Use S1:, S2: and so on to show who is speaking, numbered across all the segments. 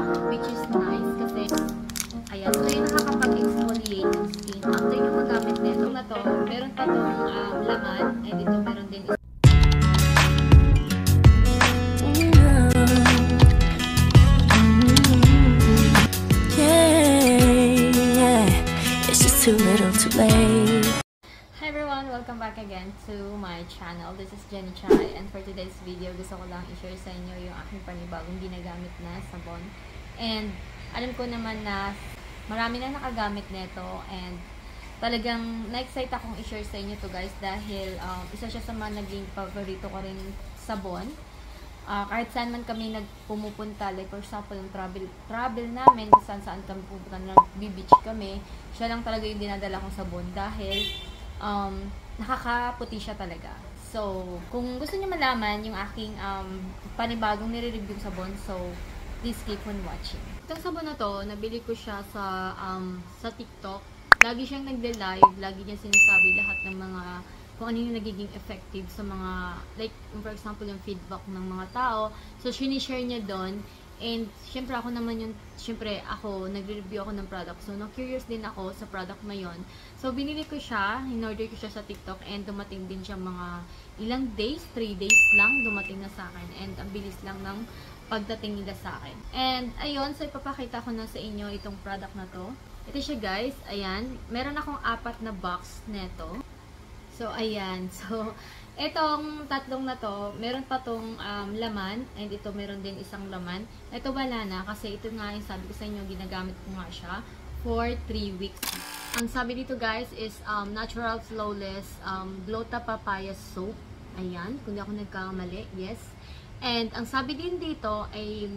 S1: which is nice kasi ayan, ito yung nakakapag-exfoliate ng skin. After yung magamit nito na to, meron pa tong laman, and ito meron din
S2: too little too late.
S1: Hi everyone! Welcome back again to my channel. This is Jenny Chai, and for today's video, gusto ko lang i-share sa inyo yung aking panibagong ginagamit na sabon. And alam ko naman na marami na nakagamit nito, and talagang na-excite akong i-share sa inyo to guys dahil isa siya sa mga naging paborito ko rin sabon. Kahit saan man kami nagpumupunta, like for example, yung travel namin, kung saan kami pupunta, nag-beach kami, siya lang talaga yung dinadala kong sabon dahil nakakaputi siya talaga. So, kung gusto niyo malaman yung aking panibagong nire-review sabon, so please keep on watching. Itong sabon na to, nabili ko siya sa TikTok. Lagi siyang nagde-live, lagi niya sinasabi lahat ng mga kung ano yung nagiging effective sa mga, like, for example, yung feedback ng mga tao. So, sinishare niya doon. And, syempre, ako naman yung, syempre, nagre-review ako ng product. So, na-curious din ako sa product na yon. So, binili ko siya, in-order ko siya sa TikTok, and dumating din siya mga ilang days, 3 days lang, dumating na sa akin. And, ang bilis lang ng pagdating nila sa akin. And, ayun, so, ipapakita ko na sa inyo itong product na to. Ito siya, guys. Ayan. Meron akong 4 na box neto. So, ayan. So, itong tatlong na to, meron pa tong laman, and ito meron din isang laman. Ito wala na, kasi ito nga yung sabi ko sa inyo, ginagamit ko nga siya for 3 weeks. Ang sabi dito guys is Natural Flawless Glota Papaya Soap. Ayan, kung di ako nagkamali, yes. And ang sabi din dito ay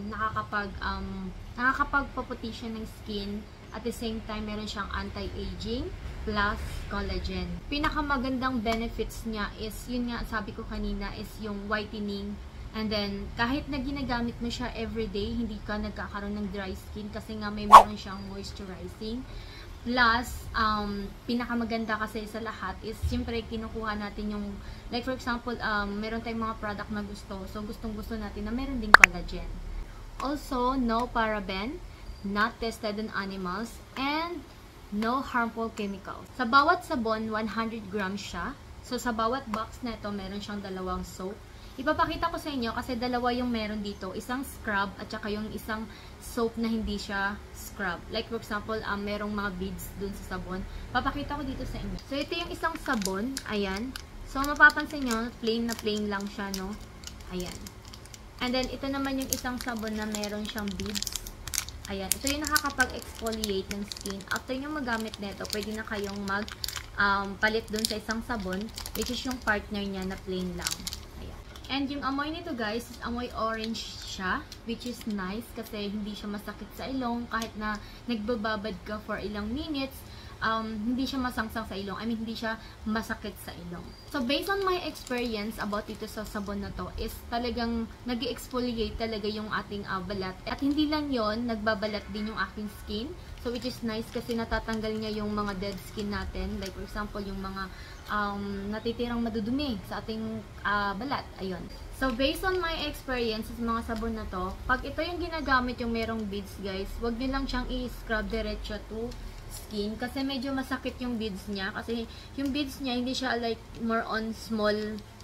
S1: nakakapagpaputi siya ng skin. At the same time, meron siyang anti-aging plus collagen. Pinakamagandang benefits niya is, yun nga sabi ko kanina, is yung whitening. And then, kahit na ginagamit mo siya everyday, hindi ka nagkakaroon ng dry skin kasi nga meron siyang moisturizing. Plus, pinakamaganda kasi sa lahat is, siyempre, kinukuha natin yung, like for example, meron tayong mga product na gusto. So, gustong-gusto natin na meron ding collagen. Also, no paraben, not tested on animals, and no harmful chemicals. Sa bawat sabon, 100 grams siya. So, sa bawat box na ito, meron siyang 2 soap. Ipapakita ko sa inyo kasi 2 yung meron dito. Isang scrub at saka yung isang soap na hindi siya scrub. Like for example, merong mga beads dun sa sabon. Papakita ko dito sa inyo. So, ito yung isang sabon. Ayan. So, mapapansin nyo, plain na plain lang siya, no? Ayan. And then, ito naman yung isang sabon na meron siyang beads. Ayan, ito yung nakakapag-exfoliate ng skin. After nyo magamit nito, pwede na kayong palit dun sa isang sabon, which is yung partner niya na plain lang. Ayan. And yung amoy nito guys, is amoy orange siya, which is nice kasi hindi siya masakit sa ilong. Kahit na nagbababad ka for ilang minutes, hindi siya masangsang sa ilong. I mean, hindi siya masakit sa ilong. So, based on my experience about ito sa sabon na to, is talagang nag-exfoliate talaga yung ating balat. At hindi lang yon, nagbabalat din yung aking skin. So, which is nice kasi natatanggal niya yung mga dead skin natin. Like, for example, yung mga natitirang madudumi sa ating balat. Ayun. So, based on my experience sa mga sabon na to, pag ito yung ginagamit yung merong beads, guys, wag nyo lang siyang i-scrub diretso to skin kasi medyo masakit yung beads niya kasi yung beads niya hindi siya like more on small,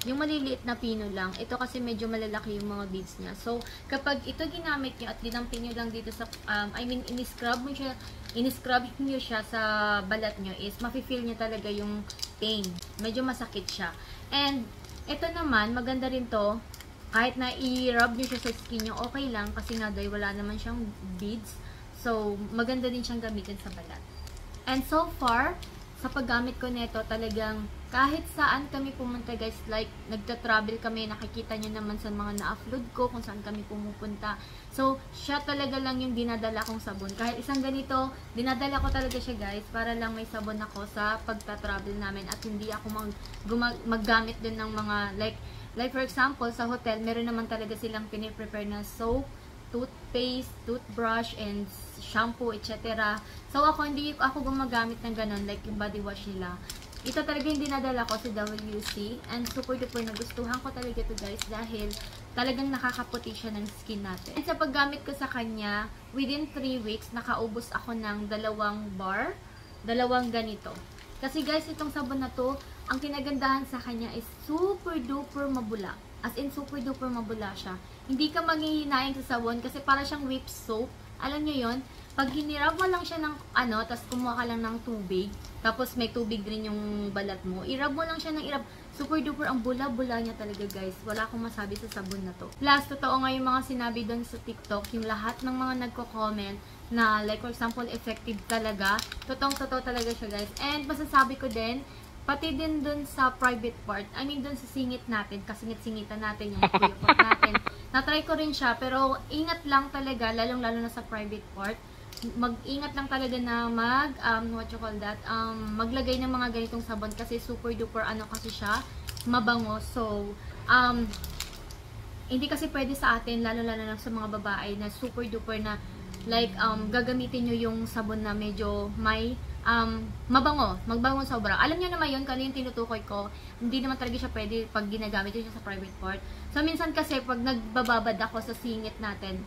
S1: yung maliliit na pino lang. Ito kasi medyo malalaki yung mga beads niya. So, kapag ito ginamit niyo at dinampin niyo lang dito sa in-scrub niyo siya sa balat niyo is mafi-feel niyo talaga yung pain. Medyo masakit siya. And ito naman, maganda rin to. Kahit na i-rub niyo siya sa skin niyo, okay lang kasi nga dahil wala naman siyang beads. So, maganda din siyang gamitin sa balat. And so far, sa paggamit ko nito, talagang kahit saan kami pumunta guys, like nagta-travel kami, nakikita nyo naman sa mga na-upload ko kung saan kami pumupunta. So, siya talaga lang yung dinadala kong sabon. Kahit isang ganito, dinadala ko talaga siya guys, para lang may sabon ako sa pagta-travel namin at hindi ako maggamit din ng mga, like for example, sa hotel, meron naman talaga silang piniprepare na soap, toothpaste, toothbrush, and shampoo, etc. So, hindi ako gumagamit ng ganun, like yung body wash nila. Ito talaga yung dinadala ko sa WC. And super duper nagustuhan ko talaga ito guys dahil talagang nakakaputi siya ng skin natin. And sa paggamit ko sa kanya, within 3 weeks, nakaubos ako ng 2 bar. 2 ganito. Kasi guys, itong sabon na to, ang kinagandahan sa kanya is super duper mabula. As in, super duper mabula siya. Hindi ka maghihinaing sa sabon kasi para siyang whipped soap. Alam nyo yon, pag hinirap mo lang siya ng tapos kumuha ka lang ng tubig, tapos may tubig rin yung balat mo, irab mo lang siya ng irab. Super duper ang bula-bula niya talaga guys. Wala akong masabi sa sabon na to. Plus, totoo nga yung mga sinabi doon sa TikTok, yung lahat ng mga nagko-comment na like for example, effective talaga. Totoo talaga siya guys. And masasabi ko din, pati din dun sa private part, I mean dun sa singit natin, kasingit-singitan natin, yung kuyukot natin. Na-try ko rin siya, pero ingat lang talaga, lalong-lalo na sa private part. Mag-ingat lang talaga na maglagay ng mga ganitong sabon kasi super duper kasi siya, mabango. So, hindi kasi pwede sa atin, lalo-lalo na sa mga babae na super duper na like, gagamitin nyo yung sabon na medyo may magbango sobra. Alam niyo naman yun, kung ano yung tinutukoy ko, hindi naman talaga siya pwede pag ginagamit siya sa private part. So, minsan kasi, pag nagbababad ako sa singit natin,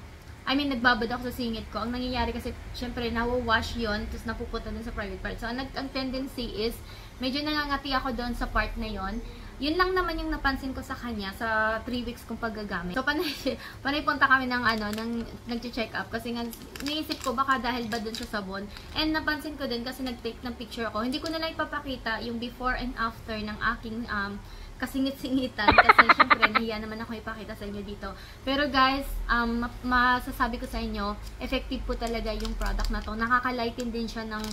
S1: nagbabad ako sa singit ko, ang nangyayari kasi, syempre, nawawash yun, tapos napupunta dun sa private part. So, ang tendency is, medyo nangangati ako doon sa part na yon. Yun lang naman yung napansin ko sa kanya sa 3 weeks kong paggagamit. So, panay punta kami ng nag-check up kasi nga, niisip ko baka dahil ba dun sa sabon. And napansin ko din kasi nag-take ng picture ako. Hindi ko na lang ipapakita yung before and after ng aking kasingit-singitan kasi syempre nahiya naman ako ipakita sa inyo dito. Pero guys, masasabi ko sa inyo, effective po talaga yung product na to. Nakakalighten din siya ng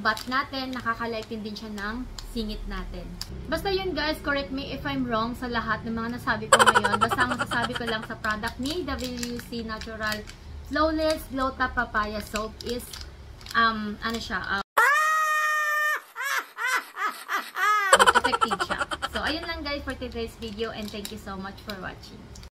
S1: butt natin, nakakalighten din siya ng singit natin. Basta yun guys, correct me if I'm wrong sa lahat ng mga nasabi ko ngayon. Basta ang masasabi ko lang sa product ni WC Natural Flawless Glow Top Papaya Soap is effective siya. So, ayun lang guys for today's video and thank you so much for watching.